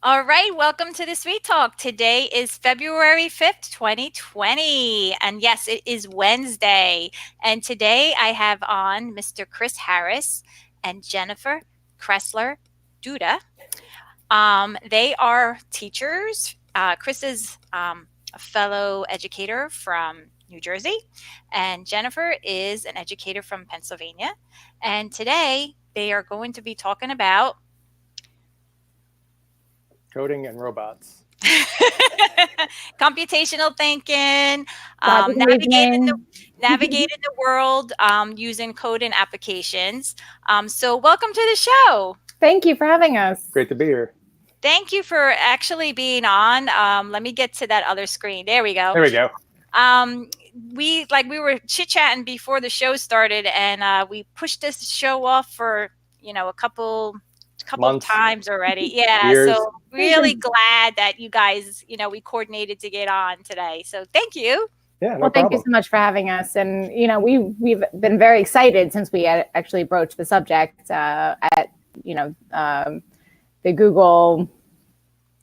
All right, welcome to the Sweet Talk. Today is February 5th, 2020. And yes, it is Wednesday. And today I have on Mr. Chris Harris and Jennifer Kressler Duda. They are teachers. Chris is a fellow educator from New Jersey, and Jennifer is an educator from Pennsylvania. And today they are going to be talking about Coding and robots. computational thinking, Logic reasoning. navigating the world using code and applications. So welcome to the show. Thank you for having us. Great to be here. Thank you for actually being on. Let me get to that other screen. There we go. There we go. We were chit-chatting before the show started, and we pushed this show off for a couple of times already. Yeah. Years. So really glad that you guys, we coordinated to get on today. So thank you. Yeah, no well, thank problem. you so much for having us. And we've been very excited since we had actually broached the subject at the Google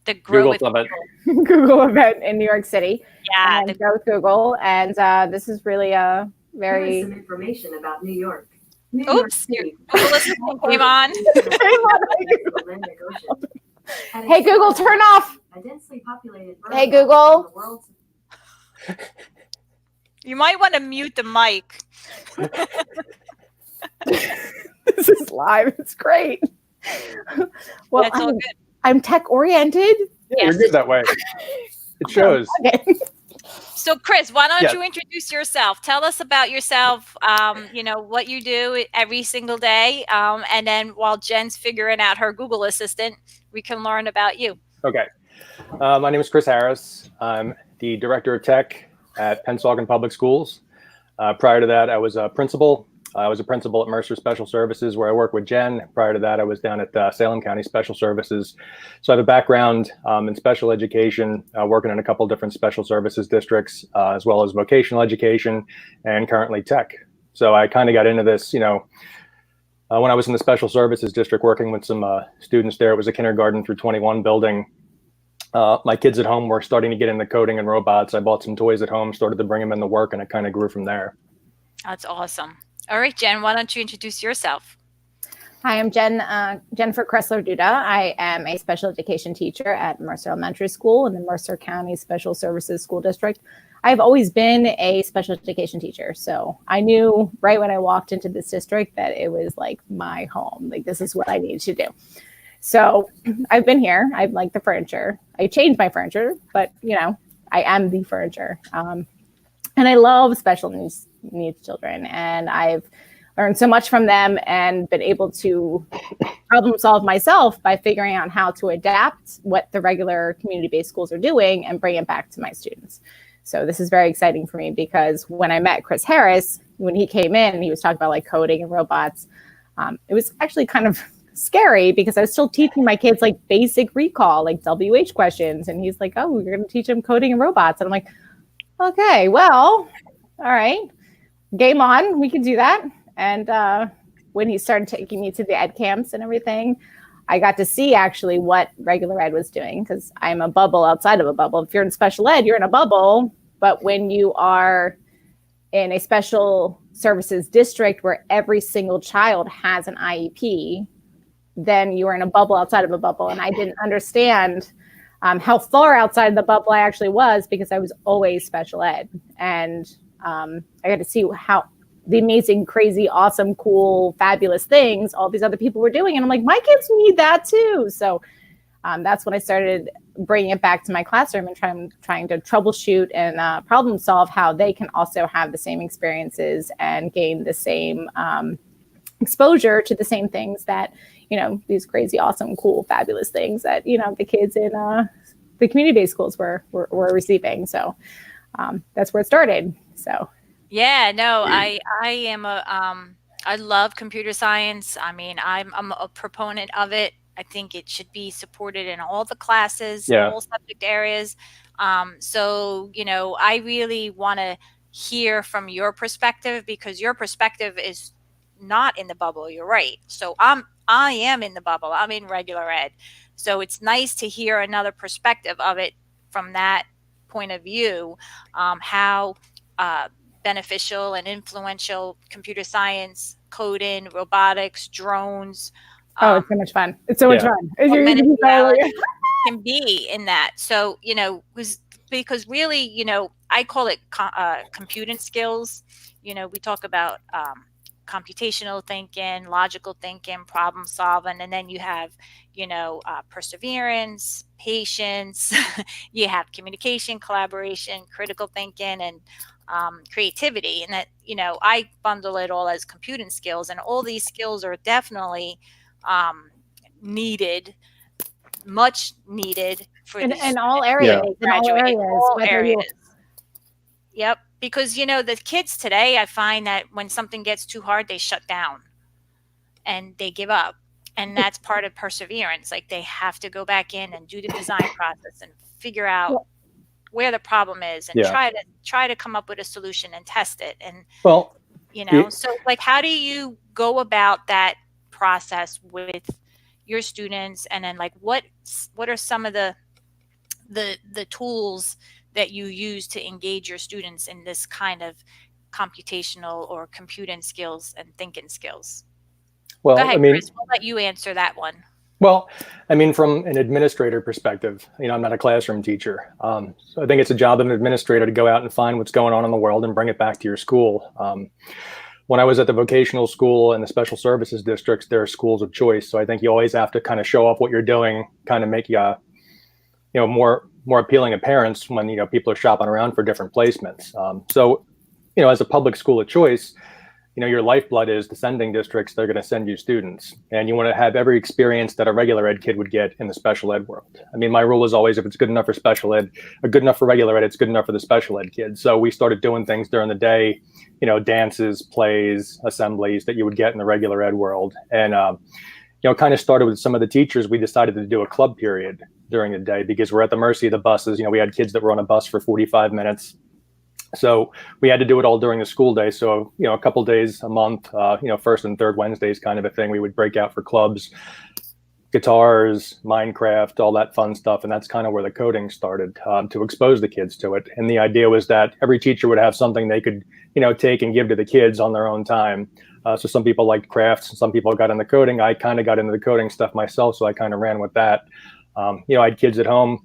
Summit. Google event in New York City. Yeah, and go with Google. And this is really a very some information about New York. Oops, your Google Assistant came on. Hey Google, turn off. A densely populated Hey Google. You might want to mute the mic. This is live. It's great. Well, That's all good. I'm tech oriented. Yeah, you're good that way. It shows. Okay. So, Chris, why don't you introduce yourself? Tell us about yourself, what you do every single day. And then while Jen's figuring out her Google Assistant, we can learn about you. Okay. My name is Chris Harris. I'm the Director of Tech at Pennsauken Public Schools. Prior to that, I was a principal. I was a principal at Mercer Special Services, where I work with Jen. Prior to that, I was down at Salem County Special Services. So I have a background in special education, working in a couple different special services districts, as well as vocational education, and currently tech. So I kind of got into this, when I was in the special services district, working with some students there. It was a kindergarten through 21 building. My kids at home were starting to get into coding and robots. I bought some toys at home, started to bring them into work, and it kind of grew from there. That's awesome. All right, Jen, why don't you introduce yourself? Hi, I'm Jennifer Kressler Duda. I am a special education teacher at Mercer Elementary School in the Mercer County Special Services School District. I've always been a special education teacher. So I knew right when I walked into this district that it was like my home. Like, this is what I needed to do. So I've been here. I like the furniture. I changed my furniture, but I am the furniture. And I love special needs children, and I've learned so much from them and been able to problem solve myself by figuring out how to adapt what the regular community-based schools are doing and bring it back to my students. So this is very exciting for me, because when I met Chris Harris, when he came in, he was talking about like coding and robots. It was actually kind of scary, because I was still teaching my kids like basic recall, like WH questions. And he's like, oh, we're going to teach them coding and robots. And I'm like, okay, well, all right, game on, we can do that. And when he started taking me to the ed camps and everything, I got to see actually what regular ed was doing, because I'm a bubble outside of a bubble. If you're in special ed, you're in a bubble. But when you are in a special services district where every single child has an IEP, then you are in a bubble outside of a bubble. And I didn't understand how far outside the bubble I actually was, because I was always special ed. And I got to see how the amazing, crazy, awesome, cool, fabulous things all these other people were doing. And I'm like, my kids need that too. So that's when I started bringing it back to my classroom and trying to troubleshoot and problem solve how they can also have the same experiences and gain the same exposure to the same things that, these crazy, awesome, cool, fabulous things that, the kids in the community-based schools were receiving. So that's where it started. So. Yeah, no, I am I love computer science. I mean, I'm a proponent of it. I think it should be supported in all the classes, all subject areas. So, I really want to hear from your perspective, because your perspective is not in the bubble. You're right. So I am in the bubble. I'm in regular ed. So it's nice to hear another perspective of it from that point of view, how beneficial and influential computer science, coding, robotics, drones, Oh, it's so much fun. It's so much Yeah. fun. augmented reality can be in that. So, because really, I call it computing skills. We talk about computational thinking, logical thinking, problem solving, and then you have, perseverance, patience, you have communication, collaboration, critical thinking, and creativity. And that, I bundle it all as computing skills, and all these skills are definitely needed, much needed for in these all students areas. to In all graduate in areas, all whether areas. you Yep, because the kids today, I find that when something gets too hard, they shut down and they give up. And that's part of perseverance. Like, they have to go back in and do the design process and figure out where the problem is, and Yeah. try to come up with a solution and test it. And Well, so, like, how do you go about that process with your students? And then, like, what are some of the tools that you use to engage your students in this kind of computational or computing skills and thinking skills? Go well, ahead, Chris. We'll let you answer that one. Well, from an administrator perspective, I'm not a classroom teacher. So I think it's a job of an administrator to go out and find what's going on in the world and bring it back to your school. When I was at the vocational school and the special services districts, there are schools of choice. So I think you always have to kind of show off what you're doing, kind of make you, more appealing to parents when, people are shopping around for different placements. So, as a public school of choice, your lifeblood is the sending districts. They're going to send you students, and you want to have every experience that a regular ed kid would get in the special ed world. My rule is always, if it's good enough for special ed, or good enough for regular ed, it's good enough for the special ed kids. So we started doing things during the day, dances, plays, assemblies that you would get in the regular ed world. And, kind of started with some of the teachers. We decided to do a club period during the day because we're at the mercy of the buses. We had kids that were on a bus for 45 minutes. So we had to do it all during the school day. So, a couple days a month, first and third Wednesdays kind of a thing, we would break out for clubs, guitars, Minecraft, all that fun stuff. And that's kind of where the coding started, to expose the kids to it. And the idea was that every teacher would have something they could, take and give to the kids on their own time. So some people liked crafts, some people got into coding. I kind of got into the coding stuff myself, so I kind of ran with that. I had kids at home.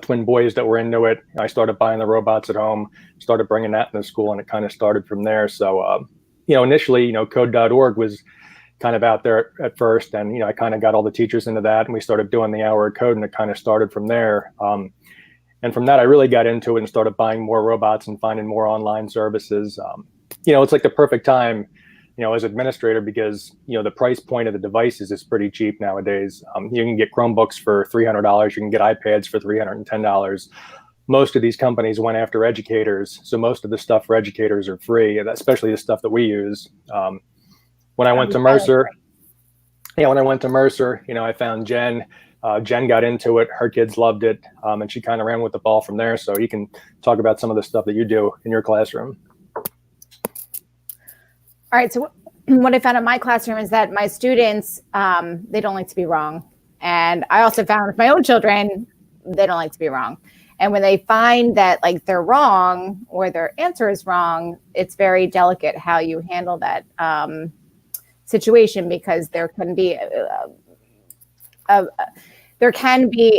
Twin boys that were into it. I started buying the robots at home, started bringing that into school, and it kind of started from there. So, initially, code.org was kind of out there at first, and, I kind of got all the teachers into that, and we started doing the hour of code, and it kind of started from there. And from that, I really got into it and started buying more robots and finding more online services. It's like the perfect time, as administrator, because, the price point of the devices is pretty cheap nowadays. You can get Chromebooks for $300. You can get iPads for $310. Most of these companies went after educators. So most of the stuff for educators are free, especially the stuff that we use. When I went to Mercer, I found Jen. Jen got into it. Her kids loved it. And she kind of ran with the ball from there. So you can talk about some of the stuff that you do in your classroom. All right. So what I found in my classroom is that my students, they don't like to be wrong. And I also found with my own children, they don't like to be wrong. And when they find that, like, they're wrong or their answer is wrong, it's very delicate how you handle that situation, because there can be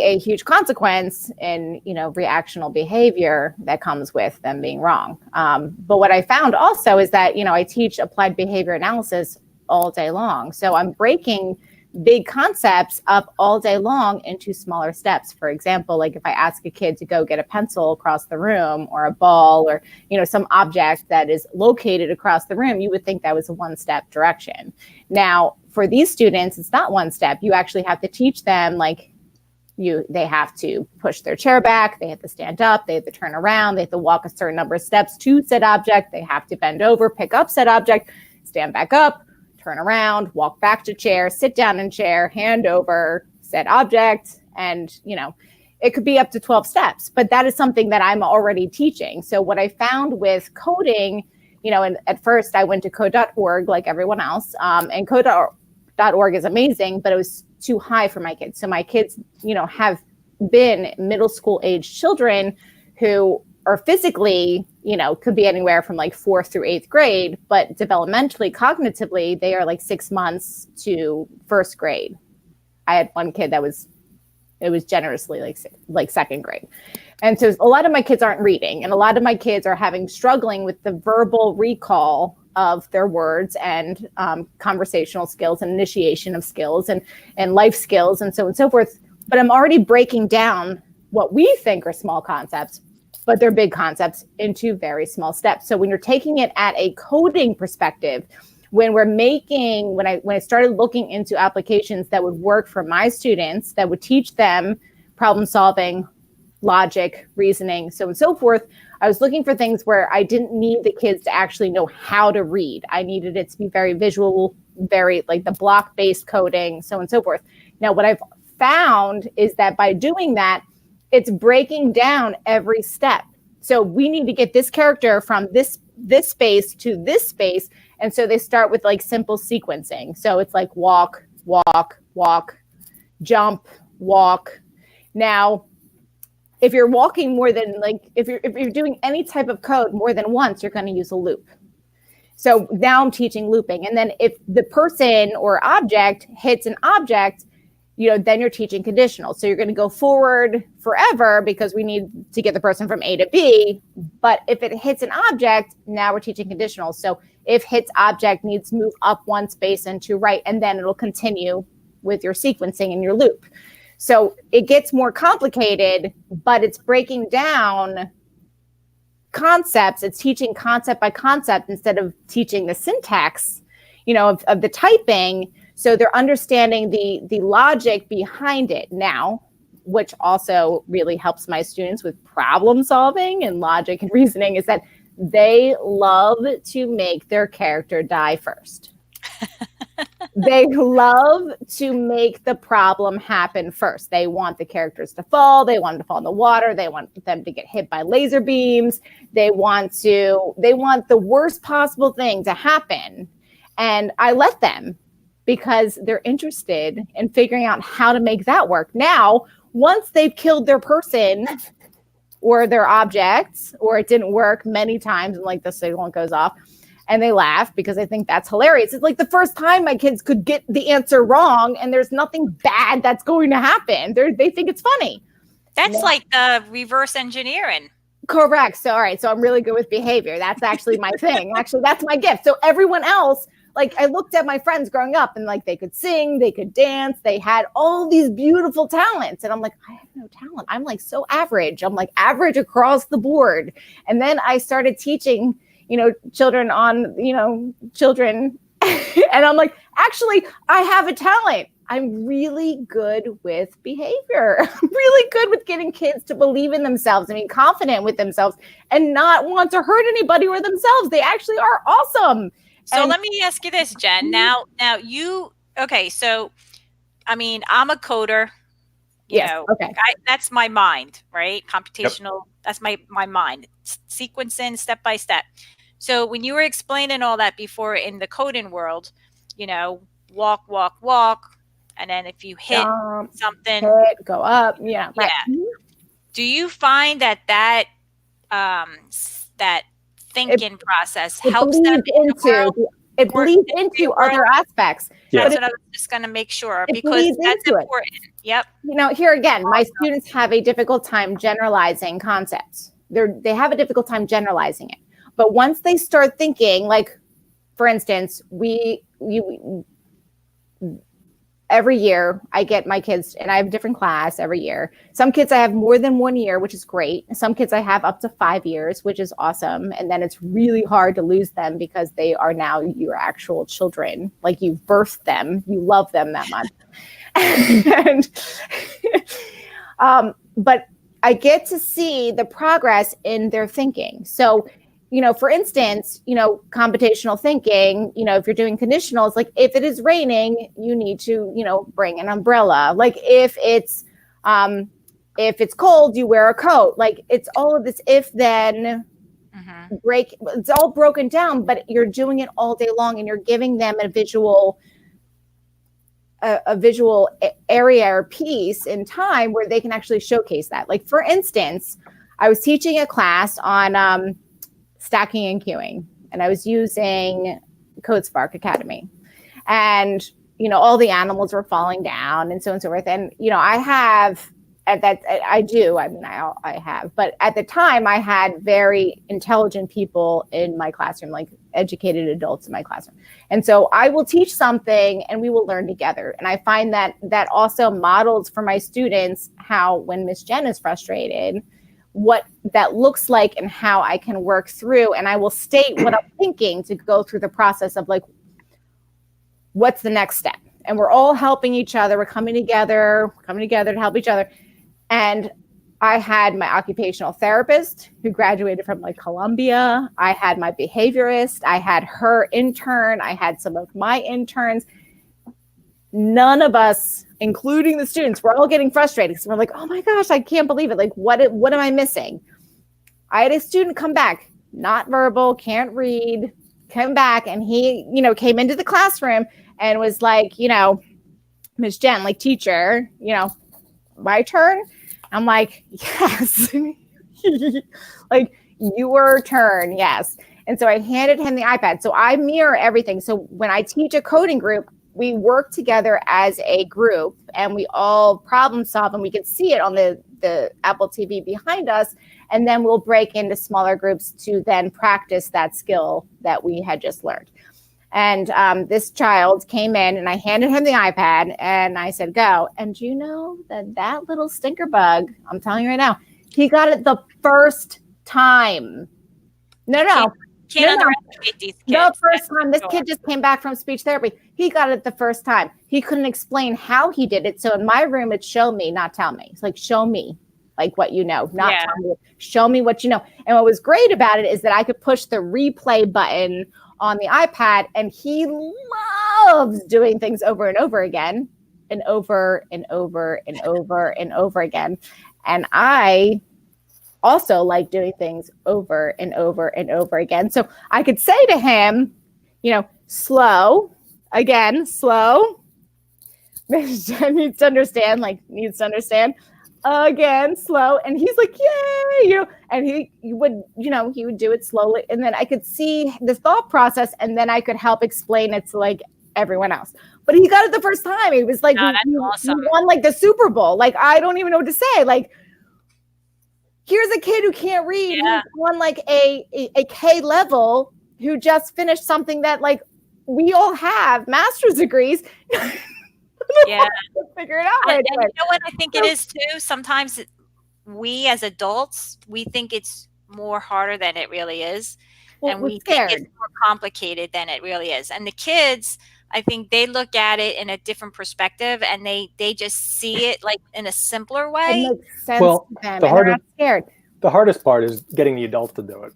a huge consequence in, reactional behavior that comes with them being wrong. But what I found also is that, I teach applied behavior analysis all day long. So I'm breaking big concepts up all day long into smaller steps. For example, like if I ask a kid to go get a pencil across the room, or a ball, or, some object that is located across the room, you would think that was a one-step direction. Now, for these students, it's not one step. You actually have to teach them, they have to push their chair back, they have to stand up, they have to turn around, they have to walk a certain number of steps to said object, they have to bend over, pick up said object, stand back up, turn around, walk back to chair, sit down in chair, hand over said object. And, it could be up to 12 steps, but that is something that I'm already teaching. So what I found with coding, and at first I went to code.org like everyone else, and code.org is amazing, but it was too high for my kids. So my kids, have been middle school age children who are physically, could be anywhere from like 4th through 8th grade, but developmentally, cognitively, they are like 6 months to 1st grade. I had one kid that was generously like 2nd grade. And so a lot of my kids aren't reading, and a lot of my kids are struggling with the verbal recall of their words and conversational skills and initiation of skills and life skills and so on and so forth. But I'm already breaking down what we think are small concepts, but they're big concepts, into very small steps. So when you're taking it at a coding perspective, when I started looking into applications that would work for my students, that would teach them problem solving, logic, reasoning, so on and so forth, I was looking for things where I didn't need the kids to actually know how to read. I needed it to be very visual, very like the block-based coding, so on and so forth. Now, what I've found is that by doing that, it's breaking down every step. So we need to get this character from this space to this space. And so they start with like simple sequencing. So it's like walk, walk, walk, jump, walk. Now, if you're walking more than if you're doing any type of code more than once, you're going to use a loop. So now I'm teaching looping. And then if the person or object hits an object, then you're teaching conditional. So you're going to go forward forever because we need to get the person from A to B. But if it hits an object, now we're teaching conditional. So if hits object needs to move up one space and to right, and then it'll continue with your sequencing and your loop. So it gets more complicated, but it's breaking down concepts. It's teaching concept by concept instead of teaching the syntax, of the typing. So they're understanding the logic behind it now, which also really helps my students with problem solving and logic and reasoning, is that they love to make their character die first. They love to make the problem happen first. They want the characters to fall. They want them to fall in the water. They want them to get hit by laser beams. They want the worst possible thing to happen. And I let them, because they're interested in figuring out how to make that work. Now, once they've killed their person or their objects, or it didn't work many times and like the signal goes off, and they laugh because I think that's hilarious. It's like the first time my kids could get the answer wrong and there's nothing bad that's going to happen. They think it's funny. That's like reverse engineering. Correct. So, all right. So I'm really good with behavior. That's actually my thing. Actually, that's my gift. So everyone else, like I looked at my friends growing up and like they could sing, they could dance, they had all these beautiful talents. And I'm like, I have no talent. I'm like so average. I'm like average across the board. And then I started teaching, children on, children. And I'm like, actually, I have a talent. I'm really good with behavior. I'm really good with getting kids to believe in themselves and be confident with themselves and not want to hurt anybody or themselves. They actually are awesome. So let me ask you this, Jen. Now okay. So, I mean, I'm a coder. Okay. That's my mind, right? Computational. Yep. That's my mind. Sequencing step by step. So when you were explaining all that before in the coding world, walk, walk, walk. And then if you hit something, go up. Yeah. Right. Yeah. Do you find that thinking process helps them it bleeds into other aspects? Yeah. That's what I was just going to make sure, because that's important. Yep. Here again, my students have a difficult time generalizing concepts. They have a difficult time generalizing it. But once they start thinking, like, for instance, every year I get my kids, and I have a different class every year. Some kids I have more than 1 year, which is great. Some kids I have up to 5 years, which is awesome. And then it's really hard to lose them because they are now your actual children. Like, you've birthed them, you love them that much. But I get to see the progress in their thinking. So, for instance, computational thinking, if you're doing conditionals, like if it is raining, you need to, bring an umbrella. Like if it's cold, you wear a coat. Like it's all of this if then it's all broken down, but you're doing it all day long and you're giving them a visual a visual area or piece in time where they can actually showcase that. Like, for instance, I was teaching a class on stacking and queuing, and I was using CodeSpark Academy. And, you know, all the animals were falling down and so on and so forth. And, you know, I have at that, I do, I mean, I have, but at the time I had very intelligent people in my classroom, like educated adults in my classroom. And so I will teach something and we will learn together. And I find that that also models for my students how, when Miss Jen is frustrated, what that looks like and how I can work through. And I will state what I'm thinking to go through the process of, like, what's the next step? And we're all helping each other. We're coming together to help each other. And I had my occupational therapist who graduated from, like, Columbia. I had my behaviorist. I had her intern. I had some of my interns. None of us, including the students, we're all getting frustrated because we're like, oh my gosh, I can't believe it. Like, what am I missing? I had a student come back, not verbal, can't read, come back, and he, you know, came into the classroom and was like, you know, Miss Jen, like, teacher, you know, my turn. I'm like, yes. Like, your turn, yes. And so I handed him the iPad. So I mirror everything. So when I teach a coding group, we work together as a group and we all problem solve, and we can see it on the Apple TV behind us. And then we'll break into smaller groups to then practice that skill that we had just learned. And this child came in and I handed him the iPad and I said, go. And you know that little stinker bug, I'm telling you right now, he got it the first time. No. Can't underestimate these kids. No, first time. This kid just came back from speech therapy. He got it the first time. He couldn't explain how he did it. So in my room, it's show me, not tell me. It's like, show me, like, what you know, not tell me. Show me what you know. And what was great about it is that I could push the replay button on the iPad, and he loves doing things over and over again, and over and over and over and over again. And I also like doing things over and over and over again. So I could say to him, you know, slow, again, slow. Miss Jen needs to understand, again, slow. And he's like, yay, you know, and he would do it slowly. And then I could see the thought process, and then I could help explain it to, like, everyone else. But he got it the first time. He was like, awesome. He won, like, the Super Bowl. Like, I don't even know what to say. Like, here's a kid who can't read, who won, like, a K level, who just finished something that, like, we all have master's degrees. Yeah. Figure it out. And you know what I think it is too? Sometimes we as adults, we think it's more harder than it really is. Well, and we think it's more complicated than it really is. And the kids, I think they look at it in a different perspective, and they just see it, like, in a simpler way. It makes sense Well, to them, the and they're not scared. The hardest part is getting the adults to do it.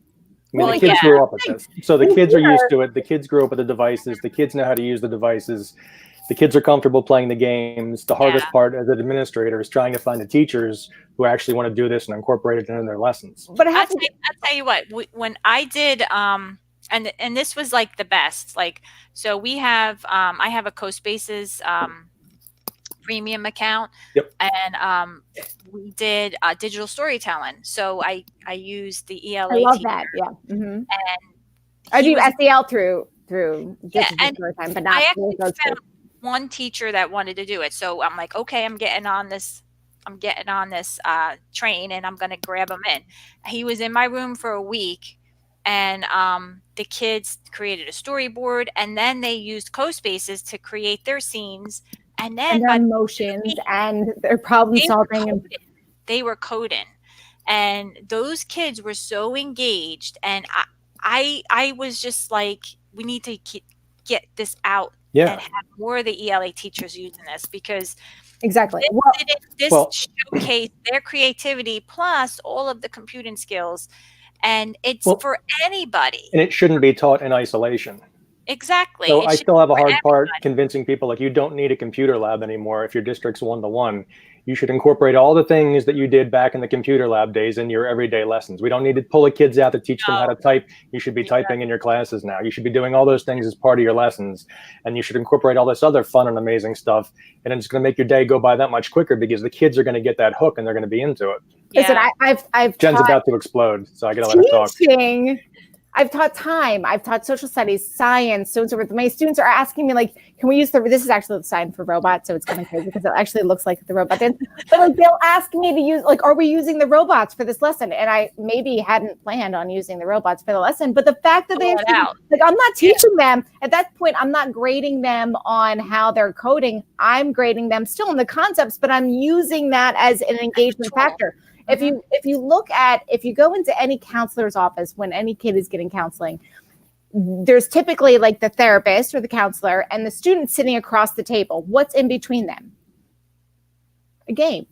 I mean, Well, the kids grew up with this. So the kids are Yeah. used to it. The kids grew up with the devices. The kids know how to use the devices. The kids are comfortable playing the games. The hardest part as an administrator is trying to find the teachers who actually want to do this and incorporate it into their lessons. But I'll tell you what, when I did, and this was, like, the best, like, so we have, I have a CoSpaces premium account. Yep. And we did digital storytelling. So I used the ELA. I love teacher, that. Yeah. Mm-hmm. And I he do was- SEL through digital and storytime, but not I actually those two. found one teacher that wanted to do it. So I'm like, okay, I'm getting on this train, and I'm going to grab him in. He was in my room for a week, and the kids created a storyboard, and then they used CoSpaces to create their scenes, and then And their emotions and their problem solving. They were coding, and those kids were so engaged, and I was just like, we need to get this out. Yeah. And have more of the ELA teachers using this, because Exactly. this showcased their creativity plus all of the computing skills, and it's for anybody. And it shouldn't be taught in isolation. Exactly. So I still have a hard part convincing people, like, you don't need a computer lab anymore if your district's 1-to-1. you should incorporate all the things that you did back in the computer lab days in your everyday lessons. We don't need to pull the kids out to teach them how to type. You should be typing in your classes now. You should be doing all those things as part of your lessons. And you should incorporate all this other fun and amazing stuff. And it's going to make your day go by that much quicker because the kids are going to get that hook and they're going to be into it. Listen, I've Jen's about to explode, so I got to let her talk. I've taught time. I've taught social studies, science, so and so forth. My students are asking me, like, can we use this is actually the sign for robot, so it's kind of crazy because it actually looks like the robot did. But like, they'll ask me to use, like, are we using the robots for this lesson? And I maybe hadn't planned on using the robots for the lesson, but the fact that they like, I'm not teaching them at that point. I'm not grading them on how they're coding. I'm grading them still in the concepts, but I'm using that as an engagement factor. If you go into any counselor's office when any kid is getting counseling, there's typically like the therapist or the counselor and the student sitting across the table. What's in between them? A game,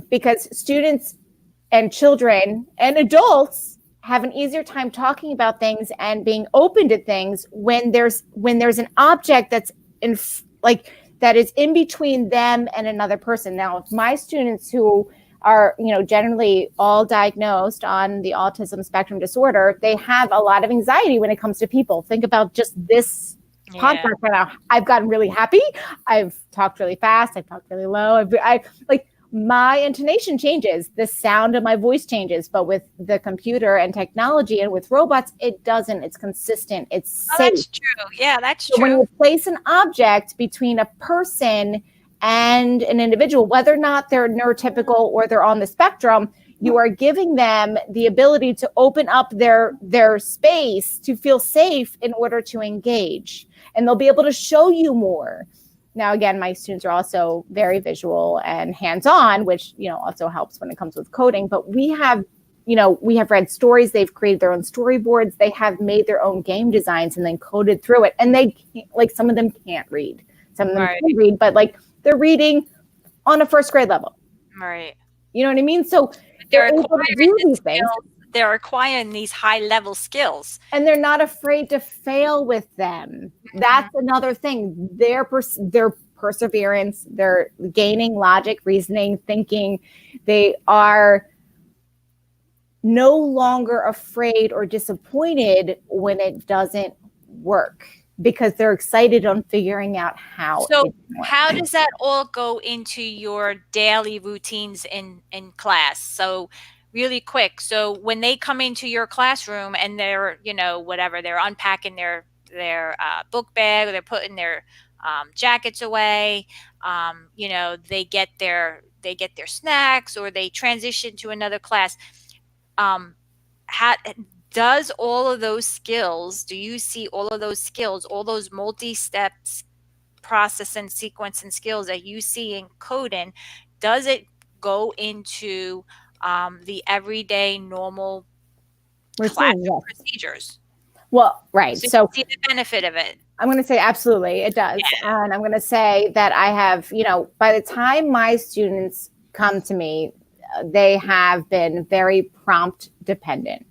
because students and children and adults have an easier time talking about things and being open to things when there's an object that's that is in between them and another person. Now, if my students who are, generally all diagnosed on the autism spectrum disorder, they have a lot of anxiety when it comes to people. Think about just this podcast right now. I've gotten really happy. I've talked really fast. I've talked really low. I my intonation changes. The sound of my voice changes. But with the computer and technology and with robots, it doesn't. It's consistent. It's safe. That's true. Yeah, that's true. So when you place an object between a person and an individual, whether or not they're neurotypical or they're on the spectrum, you are giving them the ability to open up their space to feel safe in order to engage. And they'll be able to show you more. Now, again, my students are also very visual and hands-on, which, also helps when it comes with coding. But we have read stories. They've created their own storyboards. They have made their own game designs and then coded through it. And they, some of them can't read. Some of them can read, but they're reading on a first grade level. Right. You know what I mean? So they're able to do these things. They're acquiring these high level skills. And they're not afraid to fail with them. Mm-hmm. That's another thing. Their perseverance, they're gaining logic, reasoning, thinking. They are no longer afraid or disappointed when it doesn't work, because they're excited on figuring out how. So how does that all go into your daily routines in class? So really quick. So when they come into your classroom and they're, whatever, they're unpacking their book bag, or they're putting their jackets away, they get their snacks, or they transition to another class. Does all of those skills, do you see all of those skills, all those multi-steps, process and sequence and skills that you see in coding, does it go into the everyday normal classroom procedures? Well, right. So you see the benefit of it. I'm going to say absolutely it does. Yeah. And I'm going to say that I have, by the time my students come to me, they have been very prompt dependent.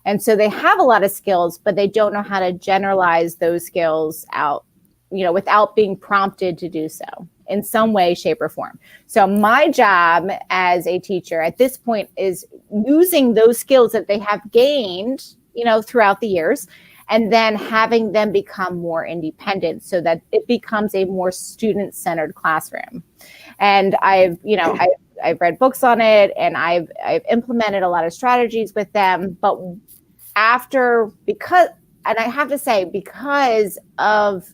And so they have a lot of skills, but they don't know how to generalize those skills out, without being prompted to do so in some way, shape, or form. So my job as a teacher at this point is using those skills that they have gained, throughout the years, and then having them become more independent so that it becomes a more student-centered classroom. And I've read books on it, and I've implemented a lot of strategies with them. But because of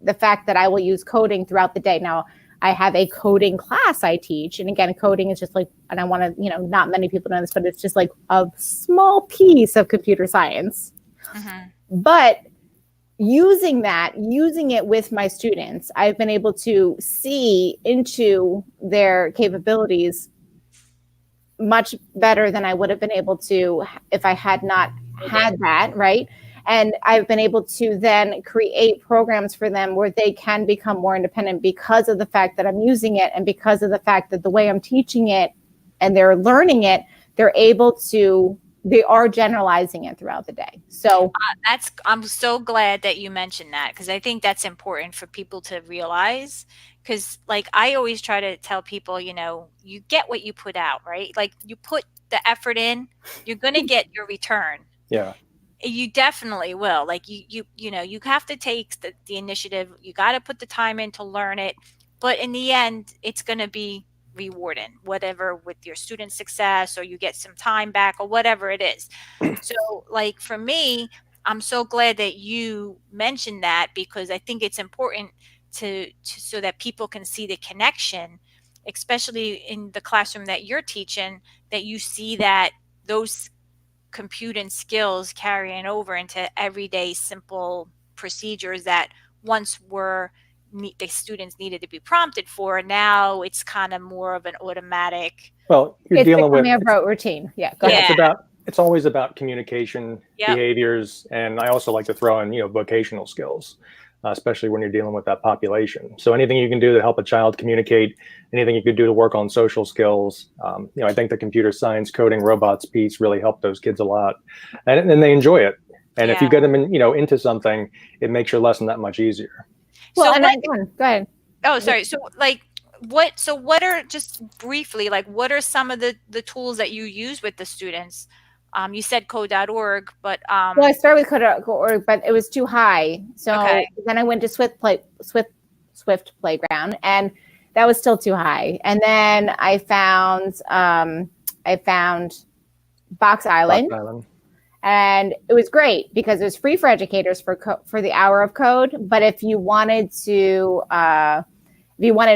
the fact that I will use coding throughout the day. Now, I have a coding class I teach. And again, coding is just and I want to, not many people know this, but it's just like a small piece of computer science. Mm-hmm. But using it with my students, I've been able to see into their capabilities much better than I would have been able to if I had not had that, right? And I've been able to then create programs for them where they can become more independent because of the fact that I'm using it, and because of the fact that the way I'm teaching it and they're learning it, they are generalizing it throughout the day. So I'm so glad that you mentioned that, because I think that's important for people to realize, because like I always try to tell people, you get what you put out, right? Like you put the effort in, you're going to get your return. Yeah. You definitely will. Like you have to take the initiative. You got to put the time in to learn it, but in the end, it's going to be rewarding, whatever with your student success, or you get some time back, or whatever it is. So, like for me, I'm so glad that you mentioned that, because I think it's important to so that people can see the connection, especially in the classroom that you're teaching, that you see that those computing skills carrying over into everyday simple procedures that once were the students needed to be prompted for. Now it's kind of more of an automatic. Well, you're It's dealing with becoming a rote routine. Yeah, go Yeah. ahead. it's always about communication, Yep. behaviors, and I also like to throw in, vocational skills, especially when you're dealing with that population. So anything you can do to help a child communicate, anything you could do to work on social skills. I think the computer science, coding, robots piece really helped those kids a lot, and they enjoy it. And if you get them into something, it makes your lesson that much easier. Well, So go ahead. Oh, sorry. So like what are, just briefly, like what are some of the tools that you use with the students? You said code.org, but Well, I started with code.org, but it was too high. So Okay. then I went to Swift Playground, and that was still too high. And then I found Box Island. And it was great because it was free for educators for the hour of code. But if you wanted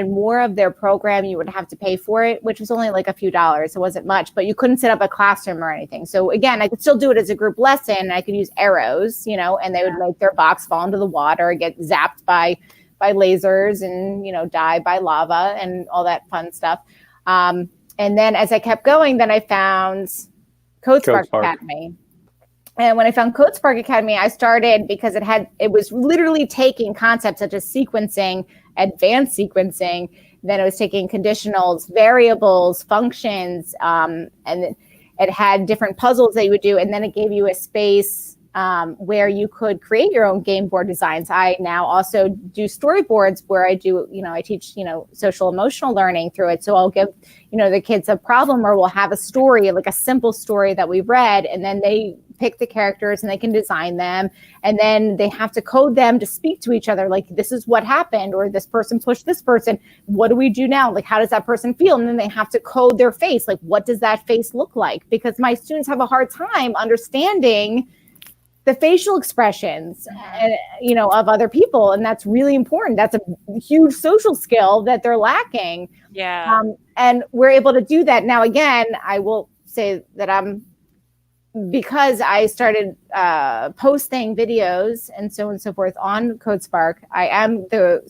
more of their program, you would have to pay for it, which was only like a few dollars. It wasn't much, but you couldn't set up a classroom or anything. So again, I could still do it as a group lesson. I could use arrows, and they would make their box fall into the water, get zapped by lasers, and die by lava and all that fun stuff. And then as I kept going, then I found CodeSpark Academy. And when I found CodeSpark Academy, I started because it was literally taking concepts such as sequencing, advanced sequencing, then it was taking conditionals, variables, functions, and it had different puzzles that you would do, and then it gave you a space where you could create your own game board designs. I now also do storyboards where I teach, social emotional learning through it. So I'll give, the kids a problem, or we'll have a story, like a simple story that we've read, and then they pick the characters and they can design them, and then they have to code them to speak to each other. Like, this is what happened, or this person pushed this person. What do we do now? Like, how does that person feel? And then they have to code their face. Like, what does that face look like? Because my students have a hard time understanding the facial expressions, of other people. And that's really important. That's a huge social skill that they're lacking. Yeah. And we're able to do that. Now, again, I will say that because I started posting videos and so on and so forth on CodeSpark, I am the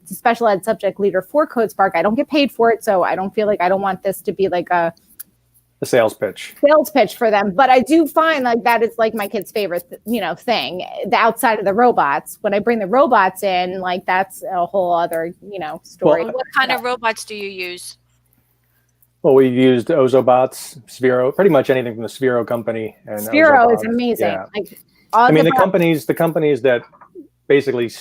special ed subject leader for CodeSpark. I don't get paid for it, so I don't feel like I don't want this to be like a sales pitch for them. But I do find like that is like my kid's favorite, thing. The outside of the robots, when I bring the robots in, like that's a whole other, story. Well, what kind of robots do you use? Well, we used Ozobots, Sphero, pretty much anything from the Sphero company. And Sphero is amazing. Yeah. Like, the companies that basically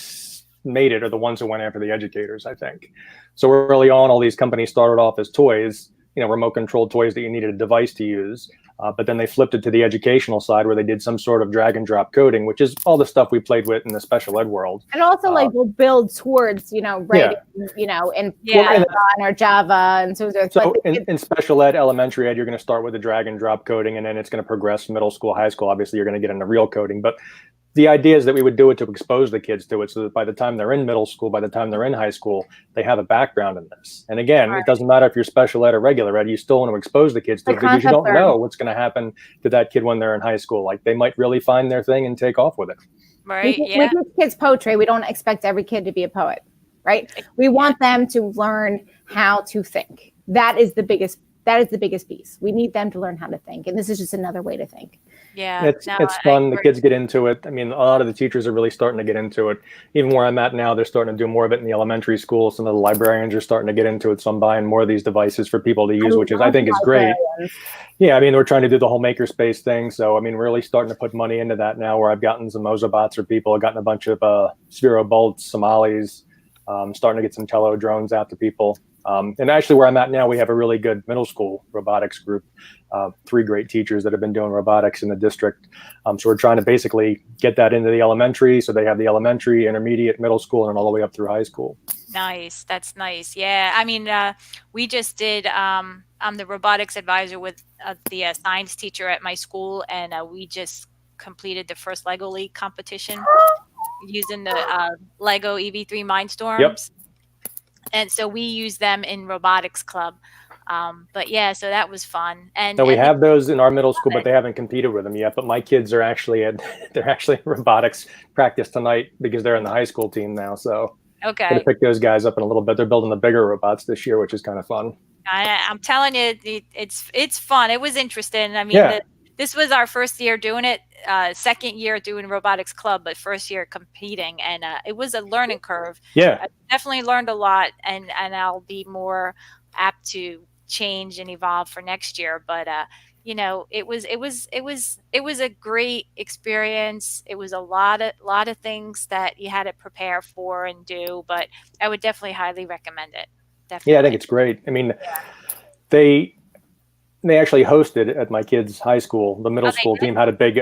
made it are the ones who went after the educators, I think. So early on, all these companies started off as toys, remote controlled toys that you needed a device to use. But then they flipped it to the educational side where they did some sort of drag and drop coding, which is all the stuff we played with in the special ed world. And also we'll build towards, writing, in Python or Java and so forth. So in special ed, elementary ed, you're going to start with the drag and drop coding, and then it's going to progress middle school, high school. Obviously, you're going to get into real coding. But the idea is that we would do it to expose the kids to it so that by the time they're in middle school, by the time they're in high school, they have a background in this. And again, It doesn't matter if you're special ed or regular ed, you still want to expose the kids to it because you don't know what's going to happen to that kid when they're in high school. Like, they might really find their thing and take off with it. Right. We teach kids poetry. We don't expect every kid to be a poet, right? We want them to learn how to think. That is the biggest piece. We need them to learn how to think. And this is just another way to think. Yeah. It's fun. The kids get into it. I mean, a lot of the teachers are really starting to get into it. Even where I'm at now, they're starting to do more of it in the elementary school. Some of the librarians are starting to get into it. So I'm buying more of these devices for people to use, which I think is great. Yeah, I mean, we're trying to do the whole makerspace thing. So, I mean, we're really starting to put money into that now, where I've gotten some Mozobots for people. I've gotten a bunch of Sphero bolts, Somalis, starting to get some tele drones out to people. And actually where I'm at now, we have a really good middle school robotics group, 3 great teachers that have been doing robotics in the district. So we're trying to basically get that into the elementary. So they have the elementary, intermediate, middle school, and all the way up through high school. Nice. That's nice. Yeah. I mean, we just did, I'm the robotics advisor with the science teacher at my school, and we just completed the first Lego League competition using the Lego EV3 Mindstorms. Yep. And so we use them in robotics club. But yeah, so that was fun. And we have those in our middle school, but they haven't competed with them yet. But my kids are actually they're actually in robotics practice tonight because they're in the high school team now. So okay, going to pick those guys up in a little bit. They're building the bigger robots this year, which is kind of fun. I'm telling you, it's fun. It was interesting. I mean, this was our first year doing it, second year doing robotics club, but first year competing, and it was a learning curve. Yeah, I definitely learned a lot, and I'll be more apt to change and evolve for next year. But you know, it was a great experience. It was a lot of things that you had to prepare for and do, but I would definitely highly recommend it. Definitely. Yeah, I think it's great. I mean, they actually hosted at my kids' high school. The middle school team had a big,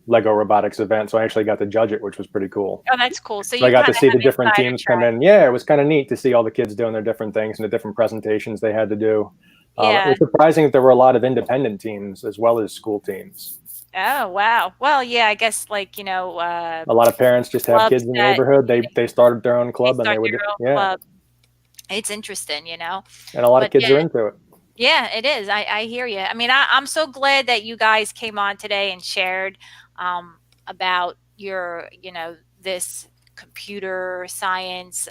Lego robotics event. So I actually got to judge it, which was pretty cool. Oh, that's cool. So I got to see the different teams come in. Yeah, it was kind of neat to see all the kids doing their different things and the different presentations they had to do. It was surprising that there were a lot of independent teams as well as school teams. Oh, wow. Well, yeah, I guess a lot of parents just have kids in the neighborhood. They started their own club and they would, club. It's interesting, And a lot of kids are into it. Yeah, it is. I hear you. I mean, I'm so glad that you guys came on today and shared about your, this computer science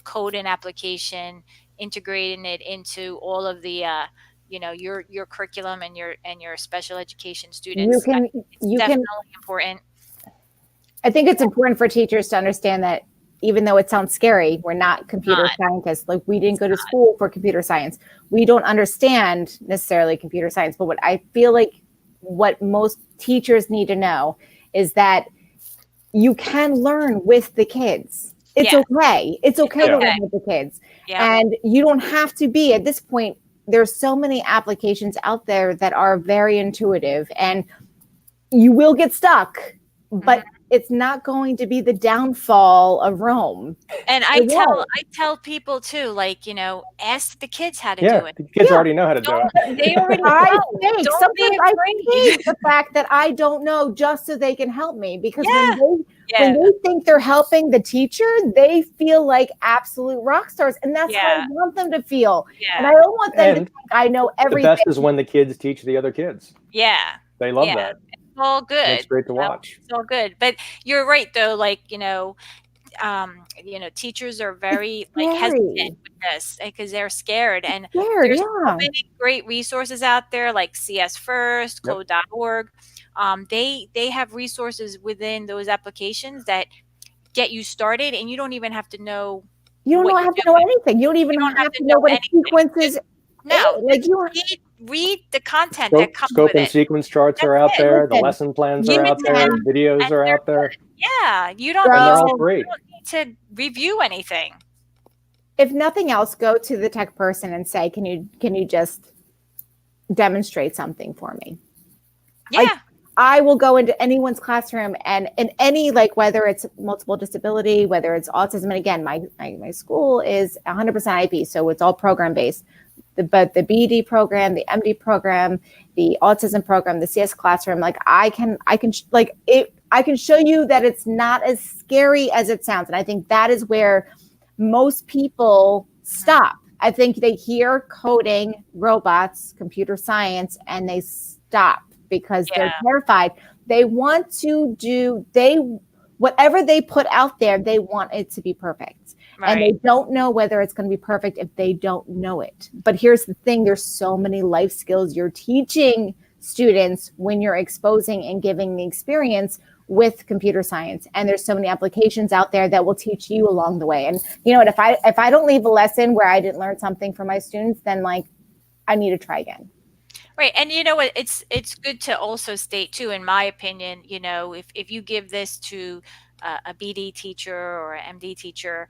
code and application, integrating it into all of the, your curriculum and your special education students. It's definitely important. I think it's important for teachers to understand that even though it sounds scary, we're not computer scientists. Like, we didn't go to school for computer science. We don't understand necessarily computer science. But what I feel like what most teachers need to know is that you can learn with the kids. It's okay. It's okay to learn with the kids. Yeah. And you don't have to be, at this point, there's so many applications out there that are very intuitive, and you will get stuck, but it's not going to be the downfall of Rome. And I tell people too, ask the kids how to do it. The kids already know how to do it. They already know. I think the fact that I don't know just so they can help me, because when they think they're helping the teacher, they feel like absolute rock stars, and that's how I want them to feel. Yeah. And I don't want them to think I know everything. The best is when the kids teach the other kids. Yeah. They love that. All good. It's great to watch. It's all good. But you're right though, teachers are very hesitant with this because they're scared. And there's so many great resources out there like CS First, Code.org. They have resources within those applications that get you started, and you don't even have to know. You don't have to know anything. You don't even have to know what a sequence is. No, read the content that comes with it. Scope and it. sequence charts are out there. The lesson plans are out there. Videos are out there. Yeah, you don't need to review anything. If nothing else, go to the tech person and say, "Can you just demonstrate something for me?" Yeah. I will go into anyone's classroom and in any, whether it's multiple disability, whether it's autism. And again, my school is 100% IB, so it's all program based. But the BED program, the MD program, the autism program, the CS classroom, I can show you that it's not as scary as it sounds. And I think that is where most people stop. I think they hear coding, robots, computer science, and they stop because they're terrified. They want to whatever they put out there, they want it to be perfect. Right. And they don't know whether it's going to be perfect if they don't know it. But here's the thing. There's so many life skills you're teaching students when you're exposing and giving the experience with computer science. And there's so many applications out there that will teach you along the way. And you know what, if I don't leave a lesson where I didn't learn something for my students, then I need to try again. Right. And you know what, it's good to also state too, in my opinion, if you give this to a BD teacher or an MD teacher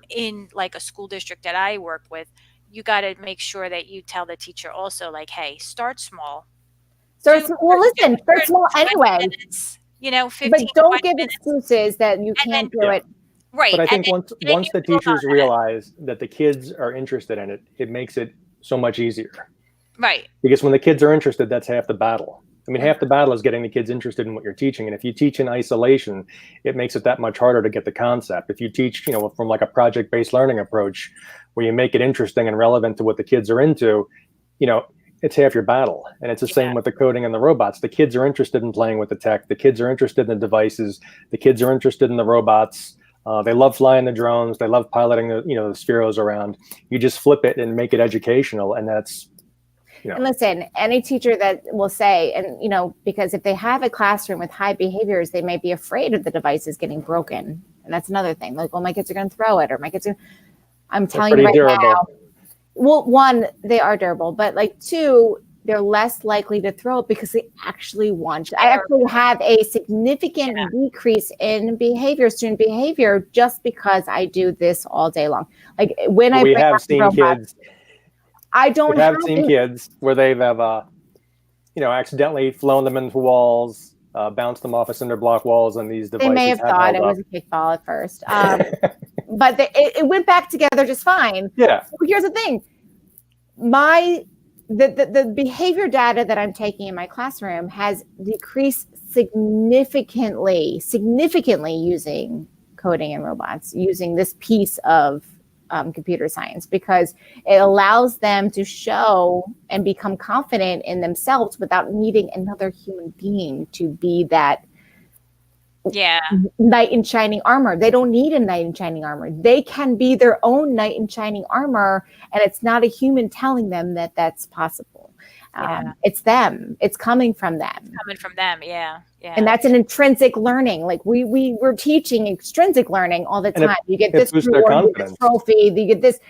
in like a school district that I work with, you got to make sure that you tell the teacher also, like, hey, start small. Well, listen, start small 20 anyway. minutes, 15, But don't 20 give minutes. excuses that you And then, can't do it. right. But I And think then once you the build on teachers that. realize that the kids are interested in it, it makes it so much easier. Right. Because when the kids are interested, that's half the battle. I mean, half the battle is getting the kids interested in what you're teaching. And if you teach in isolation, it makes it that much harder to get the concept. If you teach, from like a project-based learning approach, where you make it interesting and relevant to what the kids are into, it's half your battle. And it's the same with the coding and the robots. The kids are interested in playing with the tech. The kids are interested in the devices. The kids are interested in the robots. They love flying the drones. They love piloting the spheros around. You just flip it and make it educational, and that's. And listen, any teacher that will say, and because if they have a classroom with high behaviors, they may be afraid of the devices getting broken, and that's another thing. Like, well, my kids are going to throw it, or my kids are. I'm telling you right now. Well, one, they are durable, but like two, they're less likely to throw it because they actually want to. I actually have a significant decrease in student behavior, just because I do this all day long. Like when I have seen kids. I don't have seen kids where they've accidentally flown them into walls, bounced them off of cinder block walls, and these devices. They may have thought it was a kickball at first, but it went back together just fine. Yeah. So here's the thing: the behavior data that I'm taking in my classroom has decreased significantly using coding and robots, using this piece of computer science, because it allows them to show and become confident in themselves without needing another human being to be that knight in shining armor. They don't need a knight in shining armor. They can be their own knight in shining armor, and it's not a human telling them that that's possible. It's them. It's coming from them. Yeah. And that's an intrinsic learning. Like we're teaching extrinsic learning all the time. You get this reward, you get this trophy, you get this.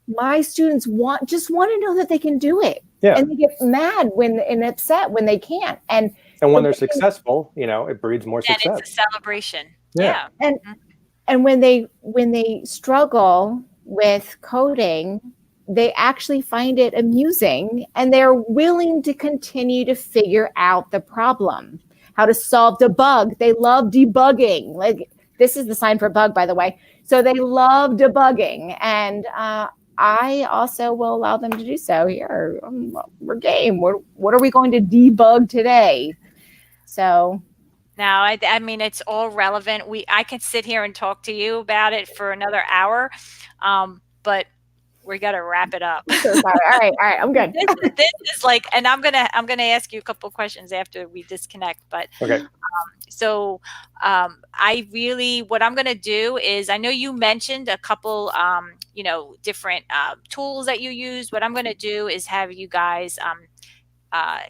My students just want to know that they can do it. Yeah. And they get mad and upset when they can't. And when they're successful, it breeds more success. And it's a celebration. Yeah. And when they struggle with coding, they actually find it amusing, and they're willing to continue to figure out the problem, how to debug. They love debugging. Like, this is the sign for bug, by the way. So they love debugging, and I also will allow them to do so. Here, we're game. What are we going to debug today? So now, I mean, it's all relevant. I can sit here and talk to you about it for another hour, but we got to wrap it up. So sorry. All right, I'm good. This is like, and I'm gonna ask you a couple of questions after we disconnect. But okay. So what I'm gonna do is, I know you mentioned a couple, different tools that you use. What I'm gonna do is have you guys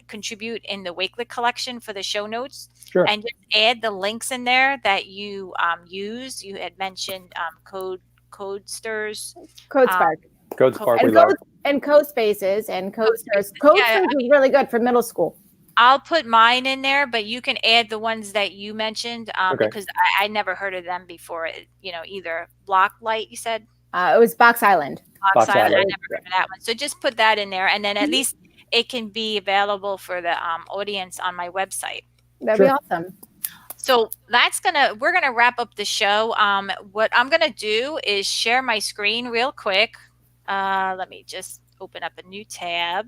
contribute in the Wakelet collection for the show notes. Sure. And just add the links in there that you use. You had mentioned CodeStars. CodeSpark. And CodeSpaces and CodeStars. CodeStars is really good for middle school. I'll put mine in there, but you can add the ones that you mentioned because I never heard of them before. Either Blocklight, you said? It was Box Island. Box Island. I never heard of that one. So just put that in there, and then at least it can be available for the audience on my website. That'd be awesome. So we're gonna wrap up the show. What I'm gonna do is share my screen real quick. Let me just open up a new tab,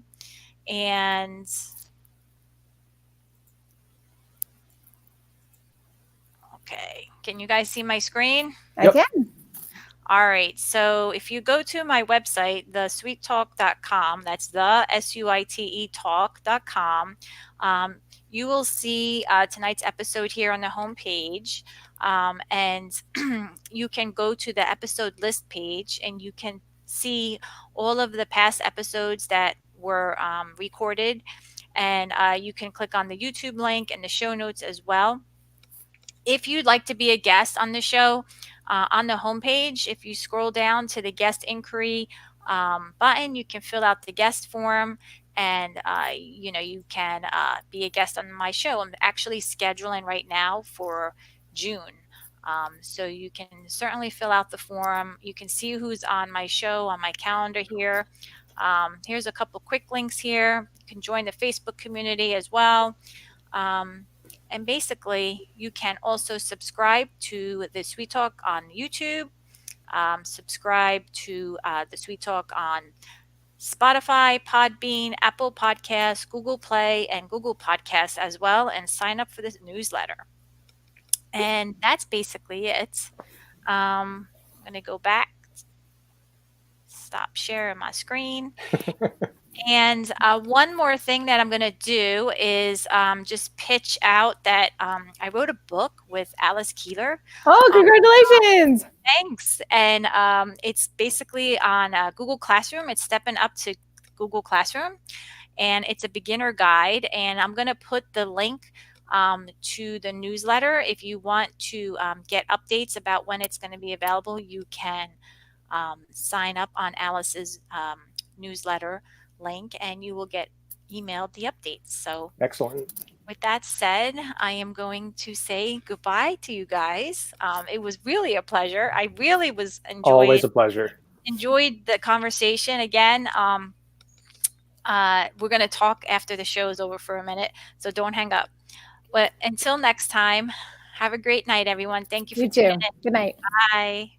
and okay, can you guys see my screen? I can. All right, so if you go to my website, thesuitetalk.com, that's the SUITE talk.com, you will see tonight's episode here on the home page, and you can go to the episode list page, and you can see all of the past episodes that were recorded, and you can click on the YouTube link and the show notes as well. If you'd like to be a guest on the show, on the homepage, if you scroll down to the guest inquiry button, you can fill out the guest form, and you can be a guest on my show. I'm actually scheduling right now for June. So you can certainly fill out the form. You can see who's on my show on my calendar here. Here's a couple quick links here. You can join the Facebook community as well. And basically, you can also subscribe to the Sweet Talk on YouTube, subscribe to the Sweet Talk on Spotify, Podbean, Apple Podcasts, Google Play, and Google Podcasts as well, and sign up for this newsletter. And that's basically it. I'm going to go back, stop sharing my screen. And one more thing that I'm going to do is just pitch out that I wrote a book with Alice Keeler. Oh, congratulations. Thanks. And it's basically on Google Classroom. It's stepping up to Google Classroom. And it's a beginner guide. And I'm going to put the link to the newsletter. If you want to get updates about when it's going to be available, you can sign up on Alice's newsletter link and you will get emailed the updates. So Excellent. with that said, I am going to say goodbye to you guys. It was really a pleasure. I really was Always a pleasure. enjoyed the conversation again. We're going to talk after the show is over for a minute, so don't hang up. But until next time, have a great night, everyone. Thank you for You too. tuning in. Good night. Bye.